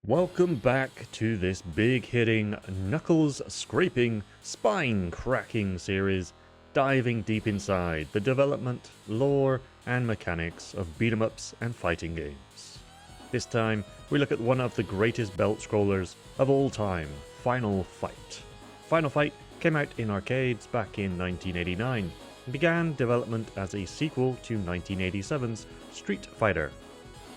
Welcome back to this big-hitting, knuckles-scraping, spine-cracking series, diving deep inside the development, lore, and mechanics of beat-em-ups and fighting games. This time, we look at one of the greatest belt-scrollers of all time, Final Fight. Final Fight came out in arcades back in 1989, and began development as a sequel to 1987's Street Fighter,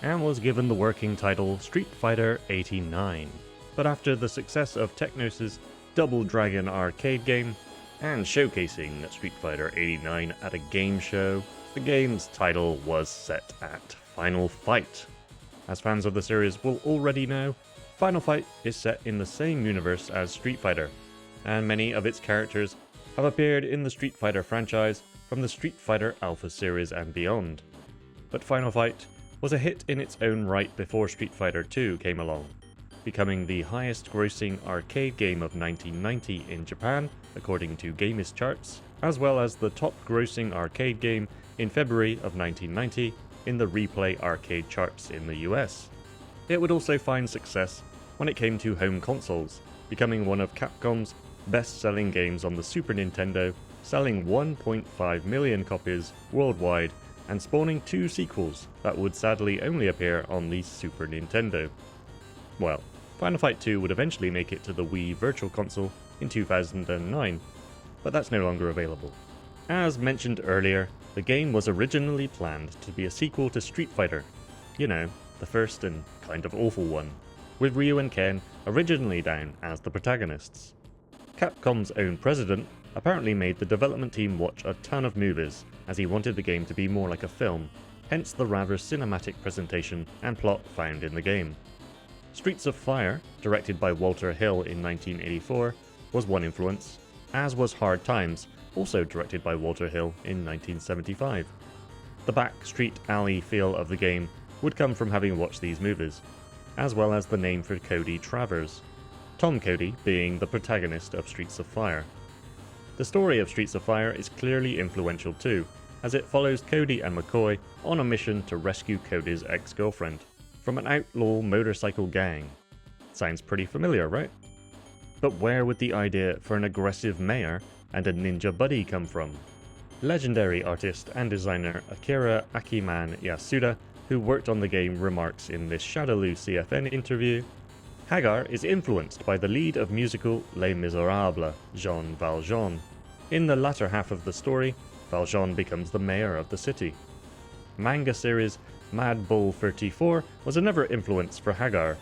and was given the working title Street Fighter 89. But after the success of Technos' Double Dragon arcade game, and showcasing Street Fighter 89 at a game show, the game's title was set at Final Fight. As fans of the series will already know, Final Fight is set in the same universe as Street Fighter, and many of its characters have appeared in the Street Fighter franchise from the Street Fighter Alpha series and beyond. But Final Fight was a hit in its own right before Street Fighter 2 came along, becoming the highest grossing arcade game of 1990 in Japan, according to Gamist charts, as well as the top grossing arcade game in February of 1990 in the Replay arcade charts in the US. It would also find success when it came to home consoles, becoming one of Capcom's best-selling games on the Super Nintendo, selling 1.5 million copies worldwide and spawning 2 sequels that would sadly only appear on the Super Nintendo. Well, Final Fight 2 would eventually make it to the Wii Virtual Console in 2009, but that's no longer available. As mentioned earlier, the game was originally planned to be a sequel to Street Fighter, you know, the first and kind of awful one, with Ryu and Ken originally down as the protagonists. Capcom's own president apparently made the development team watch a ton of movies, as he wanted the game to be more like a film, hence the rather cinematic presentation and plot found in the game. Streets of Fire, directed by Walter Hill in 1984, was one influence, as was Hard Times, also directed by Walter Hill in 1975. The back street alley feel of the game would come from having watched these movies, as well as the name for Cody Travers, Tom Cody being the protagonist of Streets of Fire. The story of Streets of Fire is clearly influential too, as it follows Cody and McCoy on a mission to rescue Cody's ex-girlfriend from an outlaw motorcycle gang. Sounds pretty familiar, right? But where would the idea for an aggressive mayor and a ninja buddy come from? Legendary artist and designer Akira Akiman Yasuda, who worked on the game, remarks in this Shadowloo CFN interview, Hagar is influenced by the lead of musical Les Miserables, Jean Valjean. In the latter half of the story, Valjean becomes the mayor of the city. Manga series Mad Bull 34 was another influence for Hagar.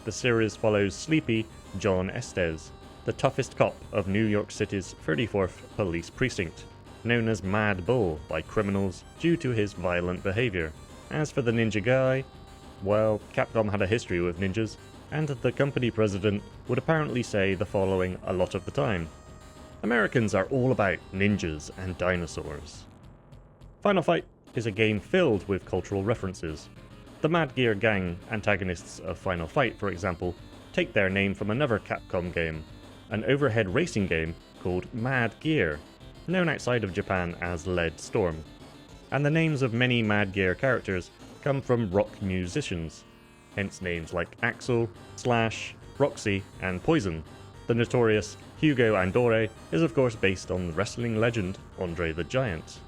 The series follows sleepy John Estes, the toughest cop of New York City's 34th Police Precinct, known as Mad Bull by criminals due to his violent behavior. As for the ninja guy, well, Capcom had a history with ninjas, and the company president would apparently say the following a lot of the time: Americans are all about ninjas and dinosaurs. Final Fight is a game filled with cultural references. The Mad Gear Gang antagonists of Final Fight, for example, take their name from another Capcom game, an overhead racing game called Mad Gear, known outside of Japan as Lead Storm. And the names of many Mad Gear characters come from rock musicians, hence names like Axl, Slash, Roxy, and Poison. The notorious Hugo Andore is of course based on wrestling legend Andre the Giant.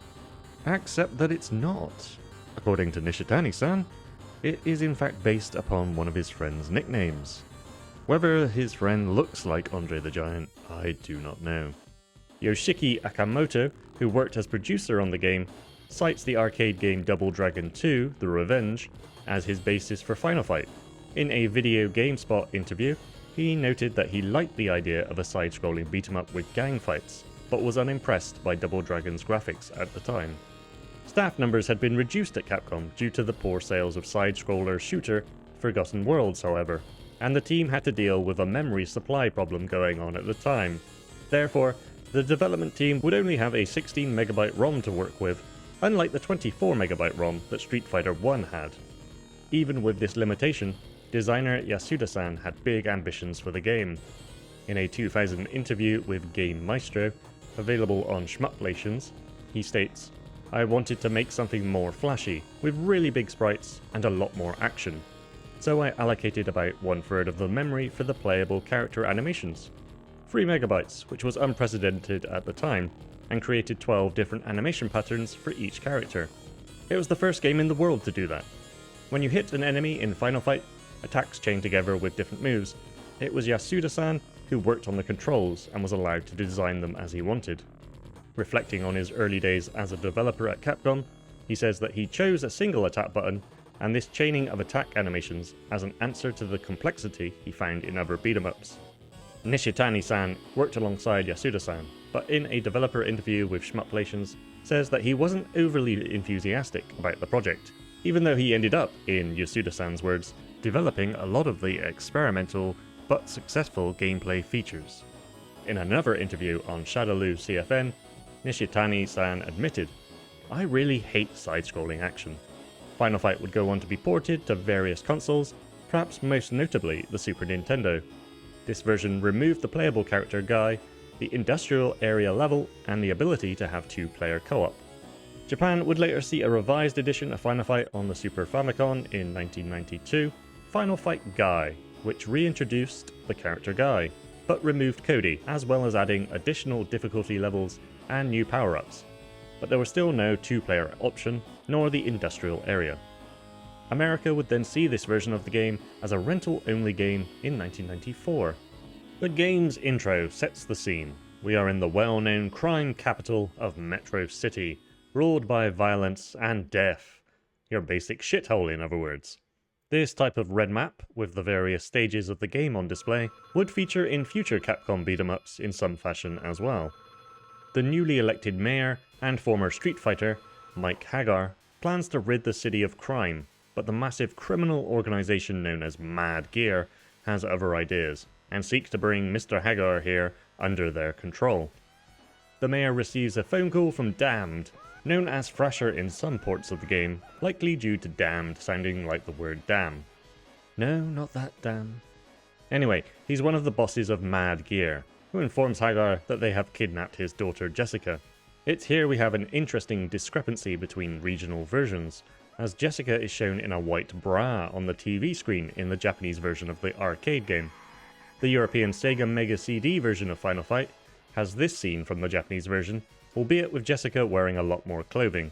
Except that it's not. According to Nishitani-san, it is in fact based upon one of his friend's nicknames. Whether his friend looks like Andre the Giant, I do not know. Yoshiki Akamoto, who worked as producer on the game, cites the arcade game Double Dragon 2: The Revenge as his basis for Final Fight. In a Video GameSpot interview, he noted that he liked the idea of a side-scrolling beat-em-up with gang fights, but was unimpressed by Double Dragon's graphics at the time. Staff numbers had been reduced at Capcom due to the poor sales of side-scroller shooter Forgotten Worlds, however, and the team had to deal with a memory supply problem going on at the time. Therefore, the development team would only have a 16MB ROM to work with, unlike the 24MB ROM that Street Fighter 1 had. Even with this limitation, designer Yasuda-san had big ambitions for the game. In a 2000 interview with Game Maestro, available on Shmuplations, he states, "I wanted to make something more flashy, with really big sprites and a lot more action. so I allocated about 1/3 of the memory for the playable character animations. 3 megabytes, which was unprecedented at the time, and created 12 different animation patterns for each character. It was the first game in the world to do that. When you hit an enemy in Final Fight, attacks chain together with different moves. It was Yasuda-san who worked on the controls and was allowed to design them as he wanted. Reflecting on his early days as a developer at Capcom, he says that he chose a single attack button and this chaining of attack animations as an answer to the complexity he found in other beat-em-ups. Nishitani-san worked alongside Yasuda-san, but in a developer interview with Shmuplations, says that he wasn't overly enthusiastic about the project, even though he ended up, in Yasuda-san's words, developing a lot of the experimental but successful gameplay features. In another interview on Shadowloo CFN, Nishitani-san admitted, "I really hate side-scrolling action." Final Fight would go on to be ported to various consoles, perhaps most notably the Super Nintendo. This version removed the playable character Guy, the industrial area level, and the ability to have 2-player co-op. Japan would later see a revised edition of Final Fight on the Super Famicom in 1992, Final Fight Guy, which reintroduced the character Guy, but removed Cody, as well as adding additional difficulty levels and new power-ups. But there was still no 2-player option, nor the industrial area. America would then see this version of the game as a rental-only game in 1994. The game's intro sets the scene. We are in the well-known crime capital of Metro City, ruled by violence and death. Your basic shithole, in other words. This type of red map, with the various stages of the game on display, would feature in future Capcom beat-em-ups in some fashion as well. The newly elected mayor and former Street Fighter, Mike Hagar, plans to rid the city of crime, but the massive criminal organization known as Mad Gear has other ideas, and seeks to bring Mr. Hagar here under their control. The mayor receives a phone call from Damned, known as Thrasher in some ports of the game, likely due to damned sounding like the word damn. No, not that damn. Anyway, he's one of the bosses of Mad Gear, who informs Hagar that they have kidnapped his daughter Jessica. It's here we have an interesting discrepancy between regional versions, as Jessica is shown in a white bra on the TV screen in the Japanese version of the arcade game. The European Sega Mega CD version of Final Fight has this scene from the Japanese version, albeit with Jessica wearing a lot more clothing.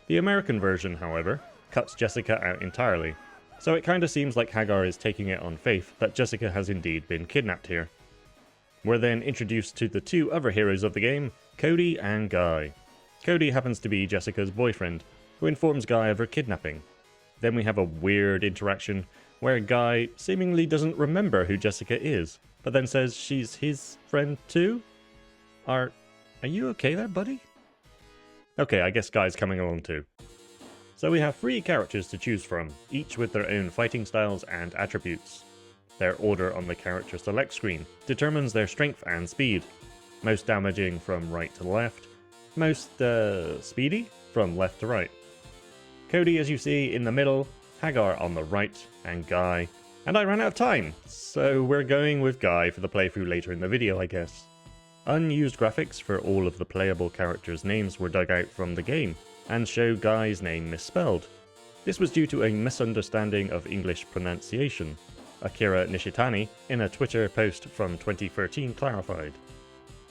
The American version, however, cuts Jessica out entirely, so it kinda seems like Hagar is taking it on faith that Jessica has indeed been kidnapped here. We're then introduced to the 2 other heroes of the game, Cody and Guy. Cody happens to be Jessica's boyfriend, who informs Guy of her kidnapping. Then we have a weird interaction where Guy seemingly doesn't remember who Jessica is, but then says she's his friend too? Are you okay there, buddy? Okay, I guess Guy's coming along too. So we have 3 characters to choose from, each with their own fighting styles and attributes. Their order on the character select screen determines their strength and speed. Most damaging from right to left, most speedy from left to right. Cody, as you see, in the middle, Hagar on the right, and Guy. And I ran out of time, so we're going with Guy for the playthrough later in the video, I guess. Unused graphics for all of the playable characters' names were dug out from the game, and show Guy's name misspelled. This was due to a misunderstanding of English pronunciation. Akira Nishitani, in a Twitter post from 2013, clarified.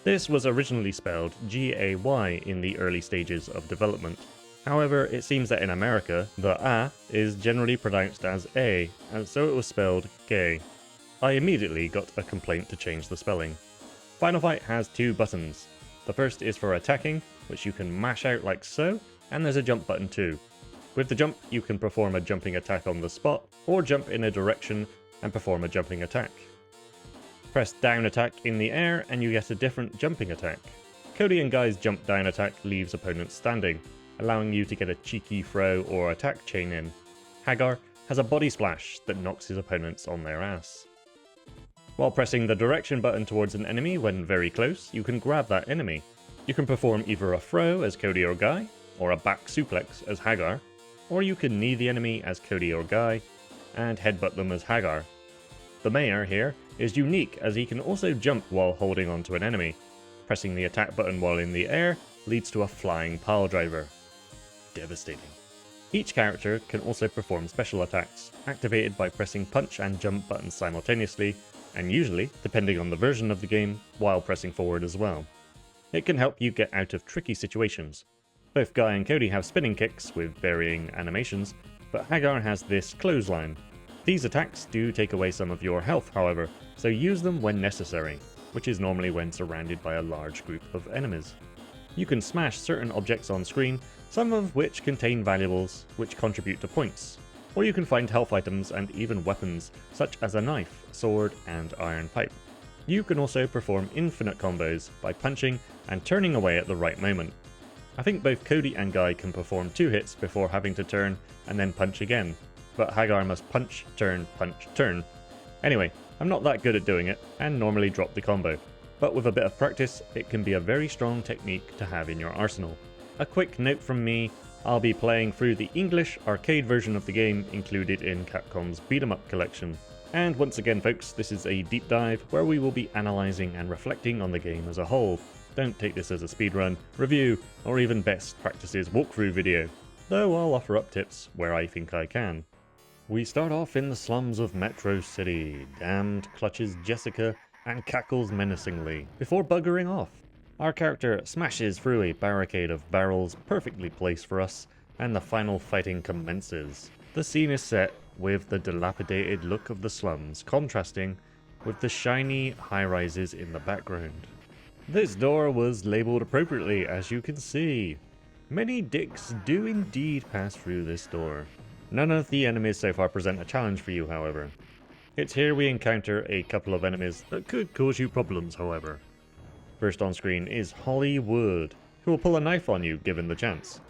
This was originally spelled G-A-Y in the early stages of development. However, it seems that in America, the A is generally pronounced as A, and so it was spelled gay. I immediately got a complaint to change the spelling. Final Fight has 2 buttons. The first is for attacking, which you can mash out like so, and there's a jump button too. With the jump, you can perform a jumping attack on the spot, or jump in a direction and perform a jumping attack. Press down attack in the air and you get a different jumping attack. Cody and Guy's jump down attack leaves opponents standing, allowing you to get a cheeky throw or attack chain in. Hagar has a body splash that knocks his opponents on their ass. While pressing the direction button towards an enemy when very close, you can grab that enemy. You can perform either a throw as Cody or Guy, or a back suplex as Hagar, or you can knee the enemy as Cody or Guy, and headbutt them as Hagar. The mayor here is unique as he can also jump while holding onto an enemy. Pressing the attack button while in the air leads to a flying pile driver. Devastating. Each character can also perform special attacks, activated by pressing punch and jump buttons simultaneously, and usually, depending on the version of the game, while pressing forward as well. It can help you get out of tricky situations. Both Guy and Cody have spinning kicks with varying animations, but Hagar has this clothesline. These attacks do take away some of your health, however, so use them when necessary, which is normally when surrounded by a large group of enemies. You can smash certain objects on screen, some of which contain valuables which contribute to points, or you can find health items and even weapons such as a knife, sword, and iron pipe. You can also perform infinite combos by punching and turning away at the right moment. I think both Cody and Guy can perform 2 hits before having to turn and then punch again, but Hagar must punch, turn, punch, turn. Anyway, I'm not that good at doing it, and normally drop the combo, but with a bit of practice, it can be a very strong technique to have in your arsenal. A quick note from me, I'll be playing through the English arcade version of the game included in Capcom's Beat 'em Up collection. And once again folks, this is a deep dive where we will be analysing and reflecting on the game as a whole. Don't take this as a speedrun, review, or even best practices walkthrough video, though I'll offer up tips where I think I can. We start off in the slums of Metro City. Damned clutches Jessica and cackles menacingly before buggering off. Our character smashes through a barricade of barrels perfectly placed for us, and the final fighting commences. The scene is set with the dilapidated look of the slums contrasting with the shiny high-rises in the background. This door was labelled appropriately, as you can see. Many dicks do indeed pass through this door. None of the enemies so far present a challenge for you, however. It's here we encounter a couple of enemies that could cause you problems, however. First on screen is Hollywood, who will pull a knife on you given the chance.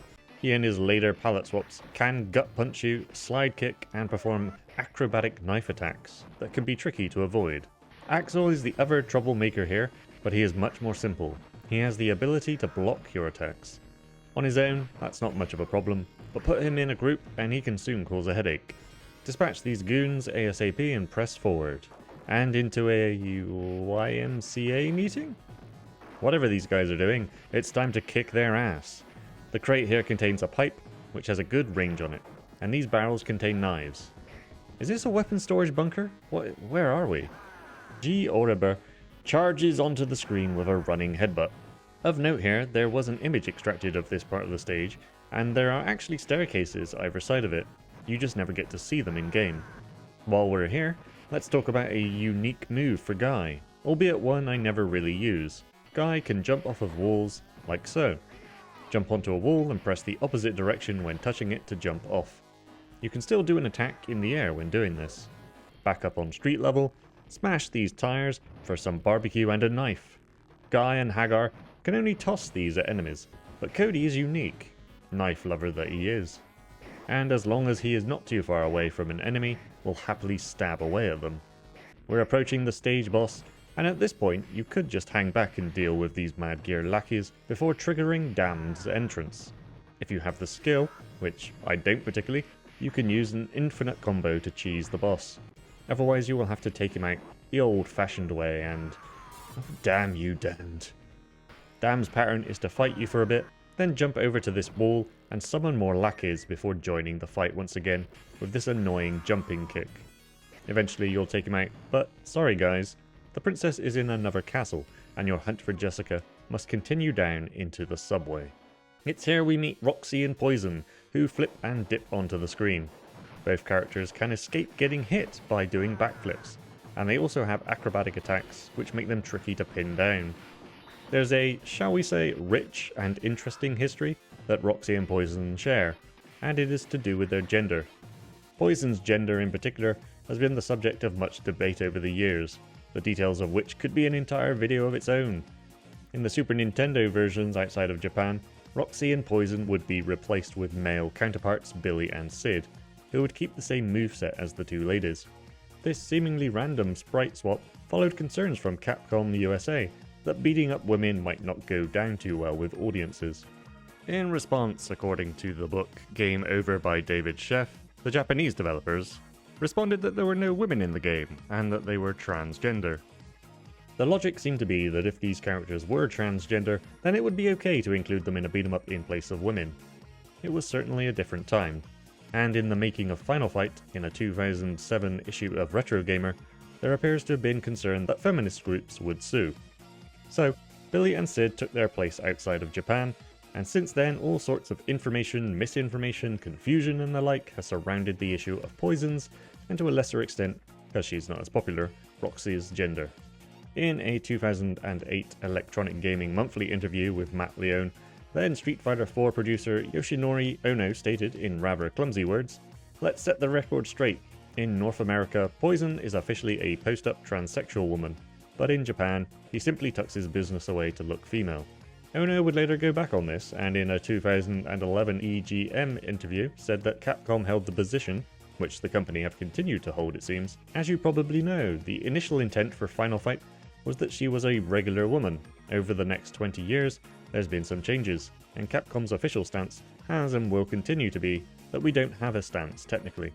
He and his later pallet swaps can gut punch you, slide kick, and perform acrobatic knife attacks that can be tricky to avoid. Axel is the other troublemaker here, but he is much more simple. He has the ability to block your attacks. On his own, that's not much of a problem, but put him in a group and he can soon cause a headache. Dispatch these goons ASAP and press forward. And into a YMCA meeting? Whatever these guys are doing, it's time to kick their ass. The crate here contains a pipe, which has a good range on it, and these barrels contain knives. Is this a weapon storage bunker? Where are we? G. Oriber charges onto the screen with a running headbutt. Of note here, there was an image extracted of this part of the stage, and there are actually staircases either side of it. You just never get to see them in game. While we're here, let's talk about a unique move for Guy, albeit one I never really use. Guy can jump off of walls, like so. Jump onto a wall and press the opposite direction when touching it to jump off. You can still do an attack in the air when doing this. Back up on street level, smash these tires for some barbecue and a knife. Guy and Hagar can only toss these at enemies, but Cody is unique, knife lover that he is. And as long as he is not too far away from an enemy, will happily stab away at them. We're approaching the stage boss, and at this point you could just hang back and deal with these Mad Gear lackeys before triggering Damned's entrance. If you have the skill, which I don't particularly, you can use an infinite combo to cheese the boss. Otherwise you will have to take him out the old-fashioned way and... oh, damn you, Damned. Damned's pattern is to fight you for a bit, then jump over to this wall and summon more lackeys before joining the fight once again with this annoying jumping kick. Eventually you'll take him out, but sorry guys, the princess is in another castle and your hunt for Jessica must continue down into the subway. It's here we meet Roxy and Poison, who flip and dip onto the screen. Both characters can escape getting hit by doing backflips, and they also have acrobatic attacks which make them tricky to pin down. There's a, shall we say, rich and interesting history that Roxy and Poison share, and it is to do with their gender. Poison's gender in particular has been the subject of much debate over the years, the details of which could be an entire video of its own. In the Super Nintendo versions outside of Japan, Roxy and Poison would be replaced with male counterparts Billy and Sid, who would keep the same moveset as the two ladies. This seemingly random sprite swap followed concerns from Capcom USA that beating up women might not go down too well with audiences. In response, according to the book Game Over by David Sheff, the Japanese developers responded that there were no women in the game and that they were transgender. The logic seemed to be that if these characters were transgender, then it would be okay to include them in a beat 'em up in place of women. It was certainly a different time, And in the making of Final Fight, in a 2007 issue of Retro Gamer, there appears to have been concern that feminist groups would sue. So, Billy and Sid took their place outside of Japan, and since then all sorts of information, misinformation, confusion and the like has surrounded the issue of poisons, and to a lesser extent, because she's not as popular, Roxy's gender. In a 2008 Electronic Gaming Monthly interview with Matt Leone, then Street Fighter IV producer Yoshinori Ono stated in rather clumsy words, "Let's set the record straight. In North America, Poison is officially a post-up transsexual woman, but in Japan, he simply tucks his business away to look female." Ono would later go back on this, and in a 2011 EGM interview said that Capcom held the position, which the company have continued to hold it seems. As you probably know, the initial intent for Final Fight was that she was a regular woman. Over the next 20 years, there's been some changes, and Capcom's official stance has and will continue to be that we don't have a stance technically.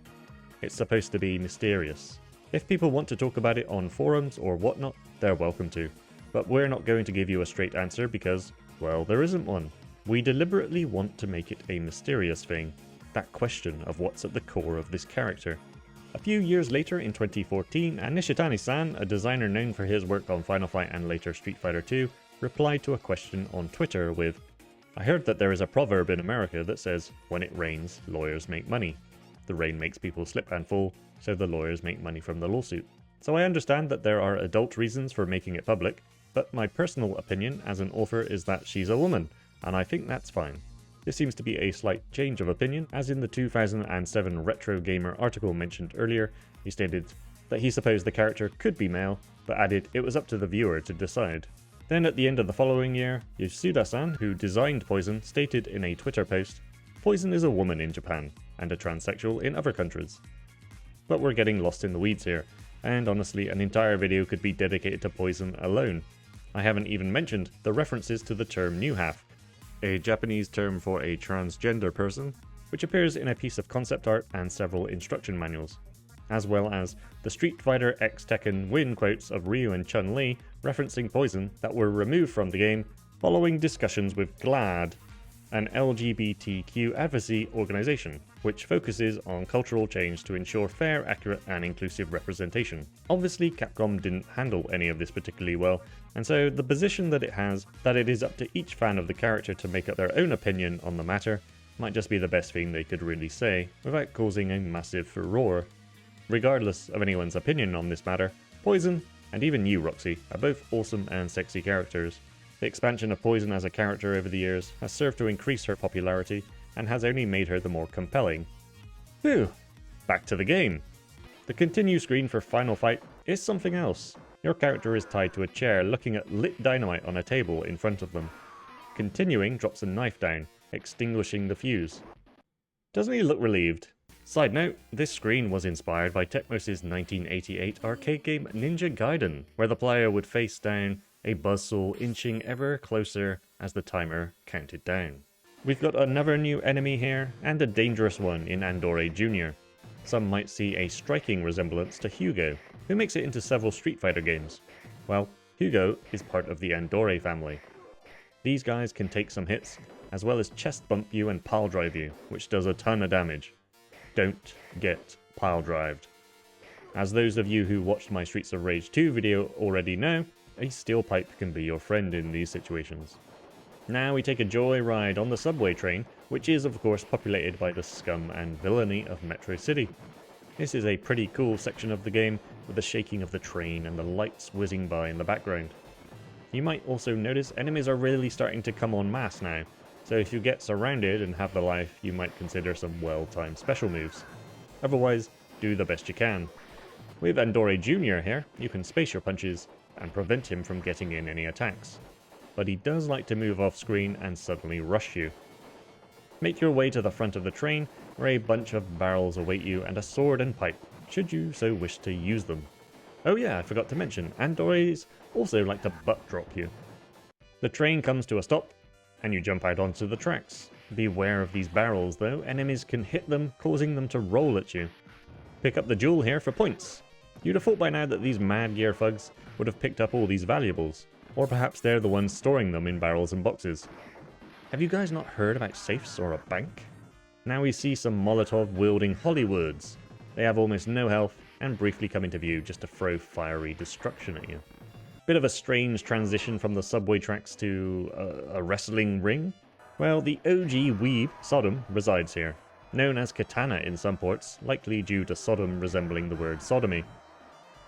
It's supposed to be mysterious. If people want to talk about it on forums or whatnot, they're welcome to. But we're not going to give you a straight answer because, well, there isn't one. We deliberately want to make it a mysterious thing. That question of what's at the core of this character. A few years later in 2014, Nishitani-san, a designer known for his work on Final Fight and later Street Fighter II, replied to a question on Twitter with, "I heard that there is a proverb in America that says, when it rains, lawyers make money. The rain makes people slip and fall, so the lawyers make money from the lawsuit. So I understand that there are adult reasons for making it public, but my personal opinion as an author is that she's a woman, and I think that's fine." This seems to be a slight change of opinion, as in the 2007 Retro Gamer article mentioned earlier, he stated that he supposed the character could be male, but added it was up to the viewer to decide. Then at the end of the following year, Yasuda-san, who designed Poison, stated in a Twitter post, "Poison is a woman in Japan, and a transsexual in other countries." But we're getting lost in the weeds here, and honestly an entire video could be dedicated to Poison alone. I haven't even mentioned the references to the term new half, a Japanese term for a transgender person, which appears in a piece of concept art and several instruction manuals, as well as the Street Fighter X Tekken win quotes of Ryu and Chun-Li referencing Poison that were removed from the game following discussions with GLAAD, an LGBTQ advocacy organization, which focuses on cultural change to ensure fair, accurate, and inclusive representation. Obviously, Capcom didn't handle any of this particularly well, and so the position that it has, that it is up to each fan of the character to make up their own opinion on the matter, might just be the best thing they could really say, without causing a massive furore. Regardless of anyone's opinion on this matter, Poison, and even you, Roxy, are both awesome and sexy characters. The expansion of Poison as a character over the years has served to increase her popularity, and has only made her the more compelling. Phew! Back to the game! The continue screen for Final Fight is something else. Your character is tied to a chair looking at lit dynamite on a table in front of them. Continuing drops a knife down, extinguishing the fuse. Doesn't he look relieved? Side note, this screen was inspired by Tecmos' 1988 arcade game Ninja Gaiden, where the player would face down, a buzzsaw inching ever closer as the timer counted down. We've got another new enemy here, and a dangerous one in Andore Jr. Some might see a striking resemblance to Hugo, who makes it into several Street Fighter games. Well, Hugo is part of the Andore family. These guys can take some hits, as well as chest bump you and pile drive you, which does a ton of damage. Don't get pile drived. As those of you who watched my Streets of Rage 2 video already know, a steel pipe can be your friend in these situations. Now we take a joy ride on the subway train, which is of course populated by the scum and villainy of Metro City. This is a pretty cool section of the game, with the shaking of the train and the lights whizzing by in the background. You might also notice enemies are really starting to come en masse now, so if you get surrounded and have the life, you might consider some well-timed special moves. Otherwise, do the best you can. With Andore Jr. here, you can space your punches and prevent him from getting in any attacks. But he does like to move off screen and suddenly rush you. Make your way to the front of the train, where a bunch of barrels await you and a sword and pipe, should you so wish to use them. Oh yeah, I forgot to mention, Andores also like to butt drop you. The train comes to a stop, and you jump out onto the tracks. Beware of these barrels though, enemies can hit them, causing them to roll at you. Pick up the jewel here for points. You'd have thought by now that these mad gear thugs would have picked up all these valuables, or perhaps they're the ones storing them in barrels and boxes. Have you guys not heard about safes or a bank? Now we see some Molotov-wielding Hollywoods. They have almost no health and briefly come into view just to throw fiery destruction at you. Bit of a strange transition from the subway tracks to a wrestling ring. Well, the OG weeb, Sodom, resides here, known as Katana in some ports, likely due to Sodom resembling the word sodomy.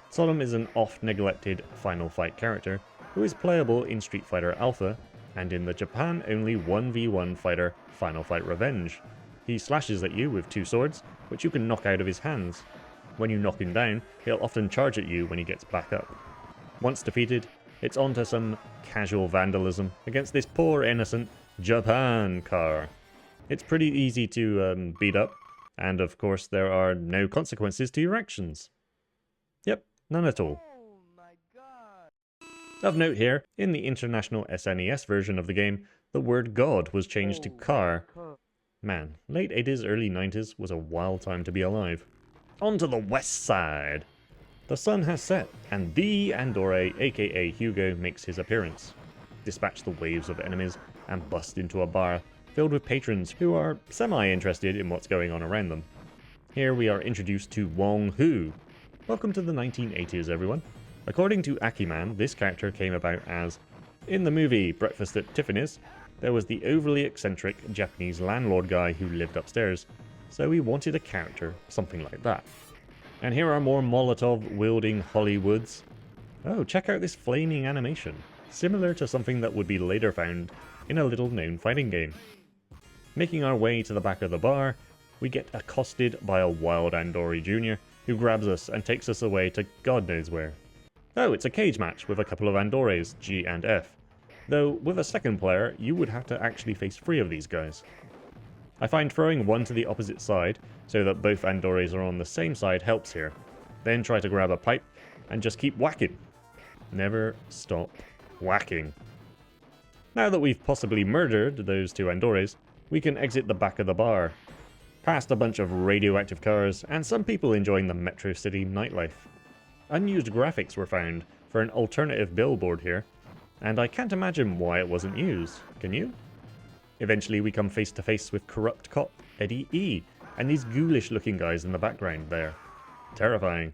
Sodom is an oft-neglected Final Fight character who is playable in Street Fighter Alpha and in the Japan-only 1v1 fighter Final Fight Revenge. He slashes at you with two swords, which you can knock out of his hands. When you knock him down, he'll often charge at you when he gets back up. Once defeated, it's on to some casual vandalism against this poor innocent Japan car. It's pretty easy to beat up, and of course there are no consequences to your actions. Yep, none at all. Oh my God. Of note here, in the international SNES version of the game, the word God was changed to car. Man, late 80s, early 90s was a wild time to be alive. On to the west side! The sun has set, and the Andore, aka Hugo, makes his appearance. Dispatch the waves of enemies, and bust into a bar filled with patrons who are semi-interested in what's going on around them. Here we are introduced to Wong Hu. Welcome to the 1980s, everyone. According to Akiman, this character came about as, in the movie Breakfast at Tiffany's, there was the overly eccentric Japanese landlord guy who lived upstairs, so we wanted a character something like that. And here are more Molotov-wielding Hollywoods. Oh, check out this flaming animation, similar to something that would be later found in a little-known fighting game. Making our way to the back of the bar, we get accosted by a wild Andori Jr. who grabs us and takes us away to God knows where. Oh, it's a cage match with a couple of Andores, G and F. Though, with a second player, you would have to actually face 3 of these guys. I find throwing one to the opposite side, so that both Andores are on the same side, helps here. Then try to grab a pipe, and just keep whacking. Never stop whacking. Now that we've possibly murdered those 2 Andores, we can exit the back of the bar. Past a bunch of radioactive cars, and some people enjoying the Metro City nightlife. Unused graphics were found for an alternative billboard here, and I can't imagine why it wasn't used, can you? Eventually we come face to face with corrupt cop Eddie E, and these ghoulish looking guys in the background there. Terrifying.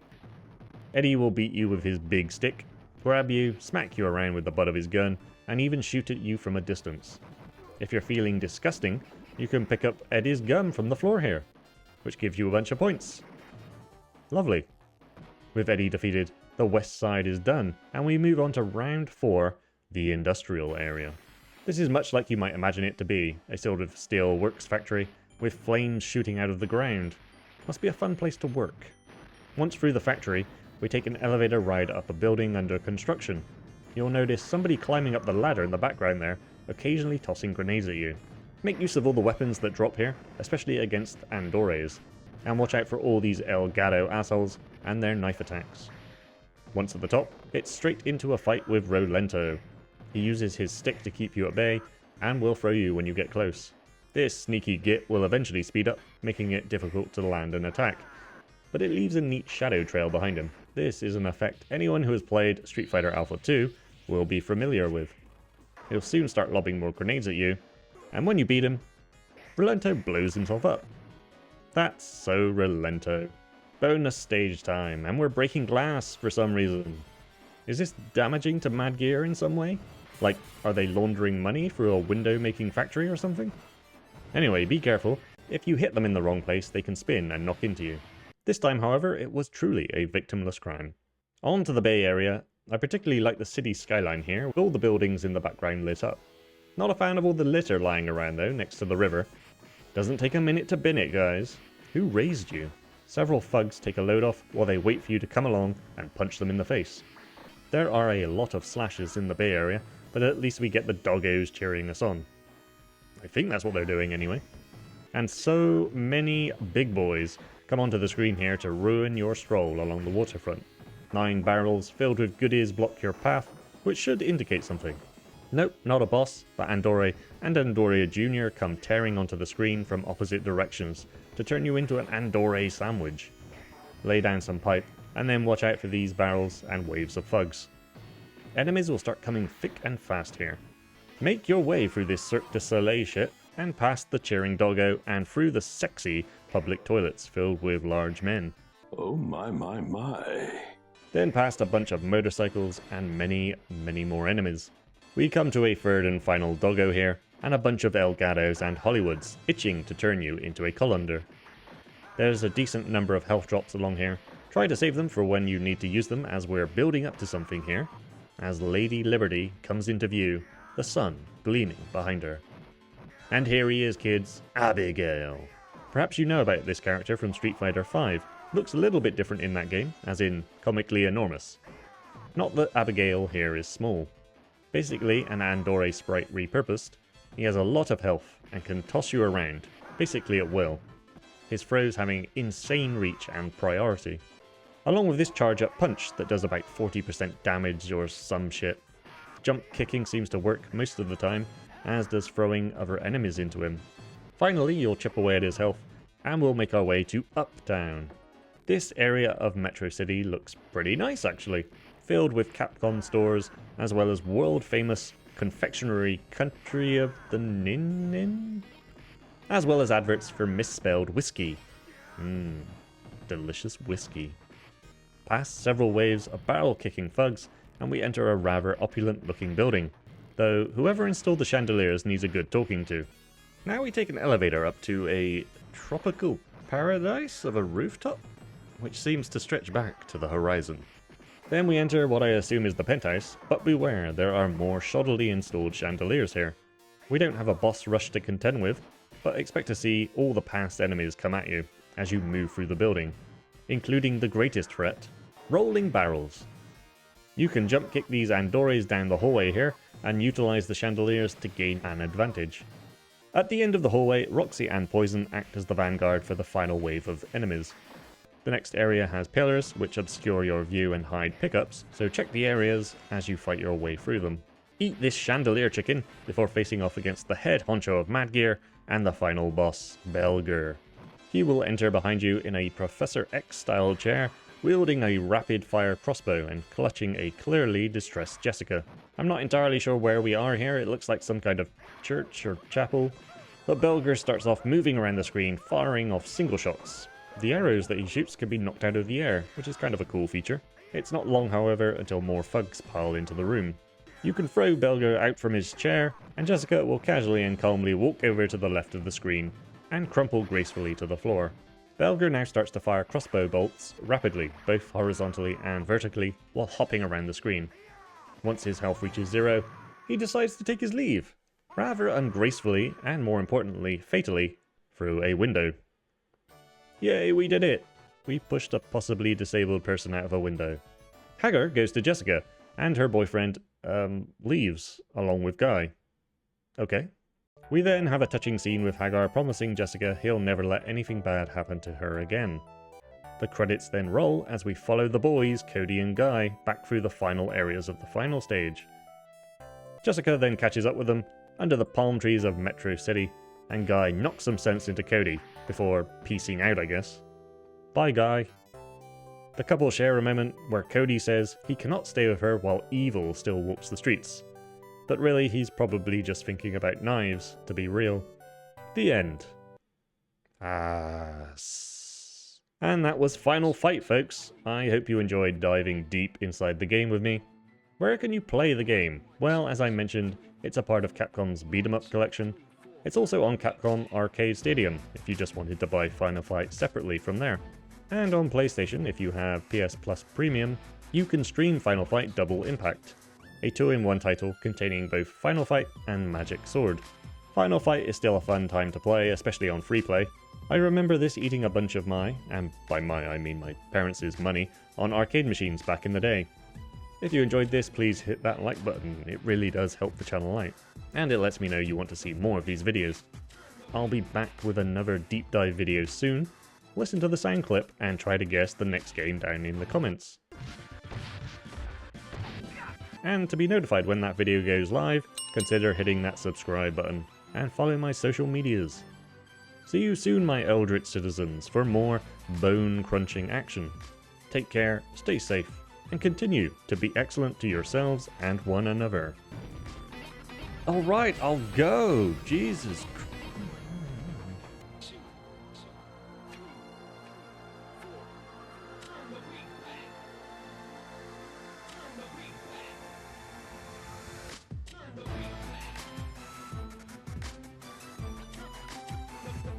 Eddie will beat you with his big stick, grab you, smack you around with the butt of his gun, and even shoot at you from a distance. If you're feeling disgusting, you can pick up Eddie's gum from the floor here, which gives you a bunch of points. Lovely. With Eddie defeated, the west side is done, and we move on to round 4, the industrial area. This is much like you might imagine it to be, a sort of steel works factory with flames shooting out of the ground. Must be a fun place to work. Once through the factory, we take an elevator ride up a building under construction. You'll notice somebody climbing up the ladder in the background there, occasionally tossing grenades at you. Make use of all the weapons that drop here, especially against Andores, and watch out for all these El Gato assholes and their knife attacks. Once at the top, it's straight into a fight with Rolento. He uses his stick to keep you at bay, and will throw you when you get close. This sneaky git will eventually speed up, making it difficult to land an attack, but it leaves a neat shadow trail behind him. This is an effect anyone who has played Street Fighter Alpha 2 will be familiar with. He'll soon start lobbing more grenades at you, and when you beat him, Rolento blows himself up. That's so Rolento. Bonus stage time, and we're breaking glass for some reason. Is this damaging to Mad Gear in some way? Like, are they laundering money through a window-making factory or something? Anyway, be careful. If you hit them in the wrong place, they can spin and knock into you. This time, however, it was truly a victimless crime. On to the Bay Area. I particularly like the city skyline here, with all the buildings in the background lit up. Not a fan of all the litter lying around, though, next to the river. Doesn't take a minute to bin it, guys. Who raised you? Several thugs take a load off while they wait for you to come along and punch them in the face. There are a lot of slashes in the Bay Area, but at least we get the doggos cheering us on. I think that's what they're doing anyway. And so many big boys come onto the screen here to ruin your stroll along the waterfront. 9 barrels filled with goodies block your path, which should indicate something. Nope, not a boss, but Andore and Andoria Jr. come tearing onto the screen from opposite directions to turn you into an Andore sandwich. Lay down some pipe, and then watch out for these barrels and waves of thugs. Enemies will start coming thick and fast here. Make your way through this Cirque du Soleil shit, and past the cheering doggo and through the sexy public toilets filled with large men. Oh my. Then past a bunch of motorcycles and many more enemies. We come to a third and final doggo here, and a bunch of Elgatos and Hollywoods itching to turn you into a colander. There's a decent number of health drops along here. Try to save them for when you need to use them, as we're building up to something here. As Lady Liberty comes into view, the sun gleaming behind her. And here he is, kids, Abigail. Perhaps you know about this character from Street Fighter V. Looks a little bit different in that game, as in comically enormous. Not that Abigail here is small. Basically an Andorre sprite repurposed. He has a lot of health and can toss you around, basically at will. His throws having insane reach and priority. Along with this charge up punch that does about 40% damage or some shit. Jump kicking seems to work most of the time, as does throwing other enemies into him. Finally, you'll chip away at his health, and we'll make our way to Uptown. This area of Metro City looks pretty nice actually, filled with Capcom stores, as well as world-famous confectionery Country of the Nin, as well as adverts for misspelled whiskey. Delicious whiskey. Past several waves of barrel-kicking thugs, and we enter a rather opulent-looking building, though whoever installed the chandeliers needs a good talking to. Now we take an elevator up to a tropical paradise of a rooftop, which seems to stretch back to the horizon. Then we enter what I assume is the penthouse, but beware, there are more shoddily installed chandeliers here. We don't have a boss rush to contend with, but expect to see all the past enemies come at you as you move through the building, including the greatest threat, rolling barrels. You can jump kick these Andorres down the hallway here and utilize the chandeliers to gain an advantage. At the end of the hallway, Roxy and Poison act as the vanguard for the final wave of enemies. The next area has pillars, which obscure your view and hide pickups, so check the areas as you fight your way through them. Eat this chandelier chicken before facing off against the head honcho of Mad Gear and the final boss, Belger. He will enter behind you in a Professor X-style chair, wielding a rapid-fire crossbow and clutching a clearly distressed Jessica. I'm not entirely sure where we are here, it looks like some kind of church or chapel, but Belger starts off moving around the screen, firing off single shots. The arrows that he shoots can be knocked out of the air, which is kind of a cool feature. It's not long, however, until more thugs pile into the room. You can throw Belger out from his chair, and Jessica will casually and calmly walk over to the left of the screen and crumple gracefully to the floor. Belger now starts to fire crossbow bolts rapidly, both horizontally and vertically, while hopping around the screen. Once his health reaches 0, he decides to take his leave, rather ungracefully and, more importantly, fatally, through a window. Yay, we did it! We pushed a possibly disabled person out of a window. Hagar goes to Jessica, and her boyfriend, leaves, along with Guy. Okay. We then have a touching scene with Hagar promising Jessica he'll never let anything bad happen to her again. The credits then roll as we follow the boys, Cody and Guy, back through the final areas of the final stage. Jessica then catches up with them under the palm trees of Metro City, and Guy knocks some sense into Cody, before piecing out, I guess. Bye, Guy. The couple share a moment where Cody says he cannot stay with her while evil still walks the streets. But really, he's probably just thinking about knives, to be real. The end. And that was Final Fight, folks. I hope you enjoyed diving deep inside the game with me. Where can you play the game? Well, as I mentioned, it's a part of Capcom's Beat 'em Up collection. It's also on Capcom Arcade Stadium, if you just wanted to buy Final Fight separately from there. And on PlayStation, if you have PS Plus Premium, you can stream Final Fight Double Impact, a 2-in-1 title containing both Final Fight and Magic Sword. Final Fight is still a fun time to play, especially on free play. I remember this eating a bunch of my, and by my I mean my parents' money, on arcade machines back in the day. If you enjoyed this, please hit that like button, it really does help the channel out, and it lets me know you want to see more of these videos. I'll be back with another deep dive video soon. Listen to the sound clip and try to guess the next game down in the comments. And to be notified when that video goes live, consider hitting that subscribe button and follow my social medias. See you soon, my eldritch citizens, for more bone-crunching action. Take care, stay safe, and continue to be excellent to yourselves and one another. Alright, I'll go! Jesus